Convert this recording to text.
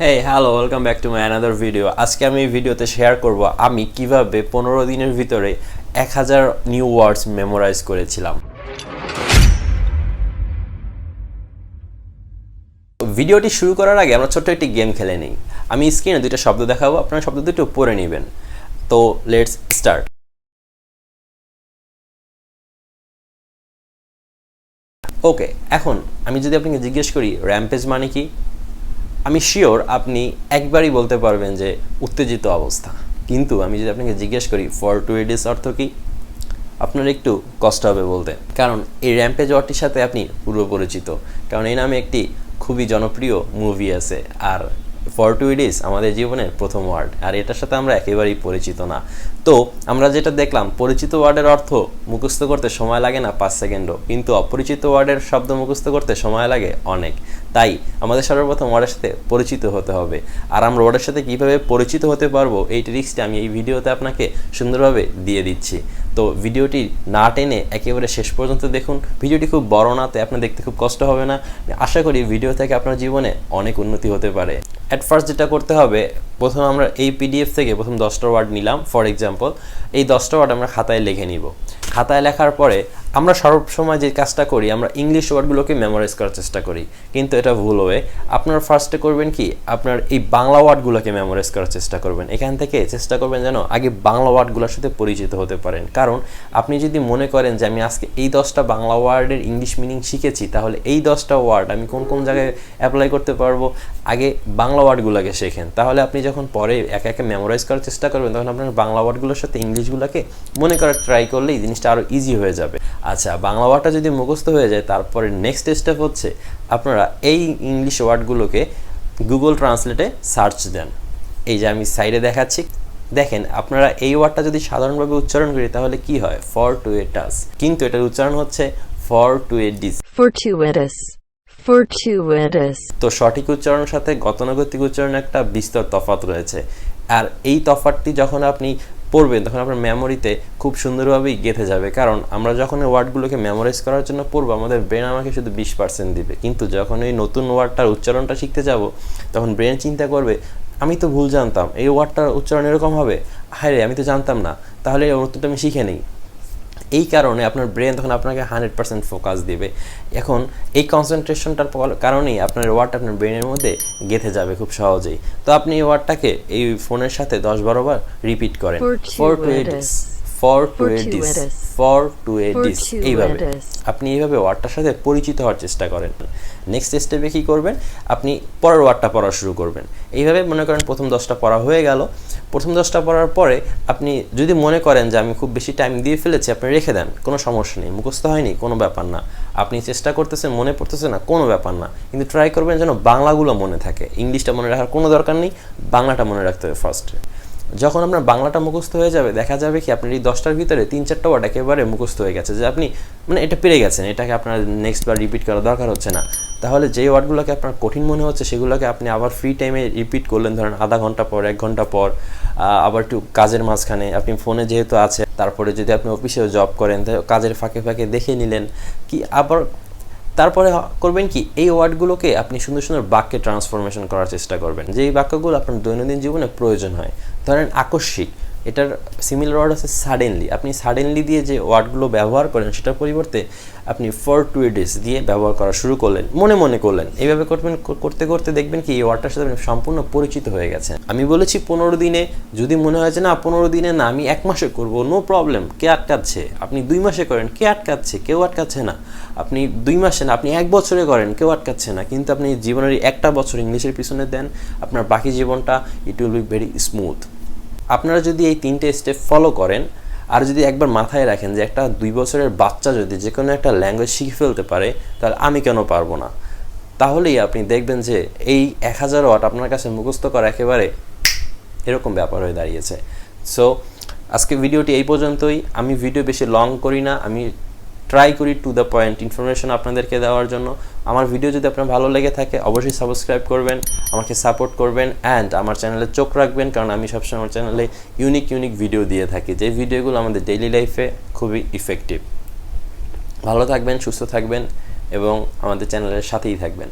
Hey hello, welcome back to my another video. আজকে আমি এই ভিডিওতে শেয়ার করব আমি কিভাবে 15 দিনের ভিতরে 1000 নিউ ওয়ার্ডস মেমোরাইজ করেছিলাম। ভিডিওটি শুরু করার আগে আমরা ছোট্ট একটি গেম খেলে নিই। আমি স্ক্রিনে দুইটা শব্দ দেখাবো, আপনারা শব্দ দুটো পড়ে নেবেন। তো লেটস স্টার্ট। ওকে, এখন আমি যদি আপনাকে জিজ্ঞেস করি র্যাম্পেজ মানে কি, আমি শিওর আপনি একবারই বলতে পারবেন যে উত্তেজিত অবস্থা। কিন্তু আমি যদি আপনাকে জিজ্ঞেস করি ফরটুইটিস অর্থ কি, আপনার একটু কষ্ট হবে বলতে, কারণ এই র্যাম্পেজ ওয়ার্ডটির সাথে আপনি পূর্ব পরিচিত, কারণ এই নামে একটি খুবই জনপ্রিয় মুভি আছে। আর ফরটুইটিস আমাদের জীবনের প্রথম ওয়ার্ড, আর এটার সাথে আমরা একেবারেই পরিচিত না। তো আমরা যেটা দেখলাম, পরিচিত ওয়ার্ডের অর্থ মুখস্থ করতে সময় লাগে না 5 সেকেন্ডও, কিন্তু অপরিচিত ওয়ার্ডের শব্দ মুখস্থ করতে সময় লাগে অনেক। তাই আমাদের সর্বপ্রথম ওয়ার্ডের সাথে পরিচিত হতে হবে। আর আমরা ওয়ার্ডের সাথে কীভাবে পরিচিত হতে পারবো, এই ট্রিক্সটা আমি এই ভিডিওতে আপনাকে সুন্দরভাবে দিয়ে দিচ্ছি। তো ভিডিওটি না টেনে একেবারে শেষ পর্যন্ত দেখুন। ভিডিওটি খুব বড় না, তাই আপনার দেখতে খুব কষ্ট হবে না। আশা করি ভিডিও থেকে আপনার জীবনে অনেক উন্নতি হতে পারে। অ্যাট ফার্স্ট যেটা করতে হবে, প্রথম আমরা এই পিডিএফ থেকে প্রথম 10টা ওয়ার্ড নিলাম। ফর এক্সাম্পল, এই 10টা ওয়ার্ড আমরা খাতায় লিখে নিব। খাতায় লেখার পরে আমরা সবসময় যে কাজটা করি, আমরা ইংলিশ ওয়ার্ডগুলোকে মেমোরাইজ করার চেষ্টা করি, কিন্তু এটা ভুল হবে। আপনার ফার্স্টে করবেন কি, আপনার এই বাংলা ওয়ার্ডগুলোকে মেমোরাইজ করার চেষ্টা করবেন। এখান থেকে চেষ্টা করবেন যেন আগে বাংলা ওয়ার্ডগুলোর সাথে পরিচিত হতে পারেন, কারণ আপনি যদি মনে করেন যে আমি আজকে এই 10টা বাংলা ওয়ার্ডের ইংলিশ মিনিং শিখেছি, তাহলে এই 10টা ওয়ার্ড আমি কোন কোন জায়গায় অ্যাপ্লাই করতে পারবো, আগে বাংলা ওয়ার্ডগুলোকে শেখেন। তাহলে আপনি যখন পরে একে একে মেমোরাইজ করার চেষ্টা করবেন, তখন আপনার বাংলা ওয়ার্ডগুলোর সাথে ইংলিশগুলোকে মনে করার ট্রাই করলে এই জিনিসটা আরও ইজি হয়ে যাবে। আচ্ছা, বাংলা ওয়ার্ডটা যদি মুখস্থ হয়ে যায়, তারপরে নেক্সট স্টেপ হচ্ছে আপনারা এই ইংলিশ ওয়ার্ডগুলোকে গুগল ট্রান্সলেটে সার্চ দেন। এই যে আমি সাইডে দেখাচ্ছি, দেখেন আপনারা এই ওয়ার্ডটা যদি সাধারণভাবে উচ্চারণ করি তাহলে কি হয়, ফরটুইটাস, কিন্তু এটার উচ্চারণ হচ্ছে ফরটুইটিস। তো সঠিক উচ্চারণের সাথে গতানুগতিক উচ্চারণের একটা বিস্তর তফাৎ রয়েছে। আর এই তফাৎটি যখন আপনি পড়বেন, তখন আপনার মেমোরিতে খুব সুন্দরভাবেই গেঁথে যাবে। কারণ আমরা যখন এই ওয়ার্ডগুলোকে মেমোরাইজ করার জন্য পড়বো, আমাদের ব্রেন আমাকে শুধু 20% দিবে, কিন্তু যখন এই নতুন ওয়ার্ডটার উচ্চারণটা শিখতে যাব, তখন ব্রেন চিন্তা করবে আমি তো ভুল জানতাম, এই ওয়ার্ডটার উচ্চারণ এরকম হবে, হায় রে আমি তো জানতাম না, তাহলে এই নতুনটা আমি শিখে নিই। এই কারণে আপনার ব্রেন তখন আপনাকে 100% ফোকাস দিবে। এখন এই কনসেন্ট্রেশনটার কারণেই আপনার ওয়ার্ডটা আপনার ব্রেনের মধ্যে গেঁথে যাবে খুব সহজেই। তো আপনি এই ওয়ার্ডটাকে এই ফোনের সাথে 10-12 বার রিপিট করেন, ফরটুইটিস, এইভাবে আপনি এইভাবে ওয়ার্ডটার সাথে পরিচিত হওয়ার চেষ্টা করেন। নেক্সট স্টেপে কী করবেন, আপনি পরের ওয়ার্ডটা পড়া শুরু করবেন। এইভাবে মনে করেন প্রথম 10টা পড়া হয়ে গেল। প্রথম 10টা পড়ার পরে আপনি যদি মনে করেন যে আমি খুব বেশি টাইম দিয়ে ফেলেছি, আপনি রেখে দেন, কোনো সমস্যা নেই, মুখস্থ হয়নি কোনো ব্যাপার না। আপনি চেষ্টা করতেছেন, মনে পড়তেছে না, কোনো ব্যাপার না, কিন্তু ট্রাই করবেন যেন বাংলাগুলো মনে থাকে। ইংলিশটা মনে রাখার কোনো দরকার নেই, বাংলাটা মনে রাখতে হবে ফার্স্টে। যখন আপনার বাংলাটা মুখস্থ হয়ে যাবে, দেখা যাবে কি আপনার এই 10টার ভিতরে 3-4টা ওয়ার্ড একেবারে মুখস্থ হয়ে গেছে, যে আপনি মানে এটা পেরে গেছেন, এটাকে আপনার নেক্সট বার রিপিট করার দরকার হচ্ছে না। তাহলে যেই ওয়ার্ডগুলোকে আপনার কঠিন মনে হচ্ছে, সেগুলোকে আপনি আবার ফ্রি টাইমে রিপিট করলেন, ধরেন আধা ঘন্টা পর, 1 ঘন্টা পর, আবার একটু কাজের মাঝখানে, আপনি ফোনে যেহেতু আছে, তারপরে যদি আপনি অফিসেও জব করেন, কাজের ফাঁকে ফাঁকে দেখে নিলেন কি, আবার তারপরে করবেন কি, এই ওয়ার্ডগুলোকে আপনি সুন্দর সুন্দর বাক্যে ট্রান্সফরমেশন করার চেষ্টা করবেন, যেই বাক্যগুলো আপনার দৈনন্দিন জীবনে প্রয়োজন হয়। ধরেন আকস্মিক, এটার সিমিলার ওয়ার্ড আছে সাডেনলি। আপনি সাডেনলি দিয়ে যে ওয়ার্ডগুলো ব্যবহার করেন, সেটার পরিবর্তে আপনি ফরটুইটিস দিয়ে ব্যবহার করা শুরু করলেন, মনে মনে করলেন। এইভাবে করবেন, করতে করতে দেখবেন কি এই ওয়ার্ডটার সাথে আপনি সম্পূর্ণ পরিচিত হয়ে গেছেন। আমি বলেছি 15 দিনে, যদি মনে হয় যে না 15 দিনে না, আমি 1 মাসে করব, নো প্রবলেম, কে আটকাচ্ছে? আপনি 2 মাসে করেন, কে আটকাচ্ছে? কেউ আটকাচ্ছে না। আপনি 2 মাসে না, আপনি 1 বছরে করেন, কেউ আটকাচ্ছে না। কিন্তু আপনি জীবনের 1টা বছর ইংলিশের পিছনে দেন, আপনার বাকি জীবনটা it will be very smooth. আপনারা যদি এই 3টে স্টেপ ফলো করেন, আর যদি একবার মাথায় রাখেন যে একটা 2 বছরের বাচ্চা যদি যে কোনো একটা ল্যাঙ্গুয়েজ শিখে ফেলতে পারে, তাহলে আমি কেন পারবো না? তাহলেই আপনি দেখবেন যে এই 1000 ওয়ার্ড আপনার কাছে মুখস্থ করা একেবারে এরকম ব্যাপার হয়ে দাঁড়িয়েছে। সো আজকে ভিডিওটি এই পর্যন্তই। আমি ভিডিও বেশি লং করি না, আমি ট্রাই করি টু দ্য পয়েন্ট ইনফরমেশন আপনাদেরকে দেওয়ার জন্য। আমার ভিডিও যদি আপনার ভালো লেগে থাকে, অবশ্যই সাবস্ক্রাইব করবেন, আমাকে সাপোর্ট করবেন, অ্যান্ড আমার চ্যানেলে চোখ রাখবেন, কারণ আমি সবসময় আমার চ্যানেলে ইউনিক ভিডিও দিয়ে থাকি, যে ভিডিওগুলো আমাদের ডেইলি লাইফে খুবই ইফেক্টিভ। ভালো থাকবেন, সুস্থ থাকবেন এবং আমাদের চ্যানেলের সাথেই থাকবেন।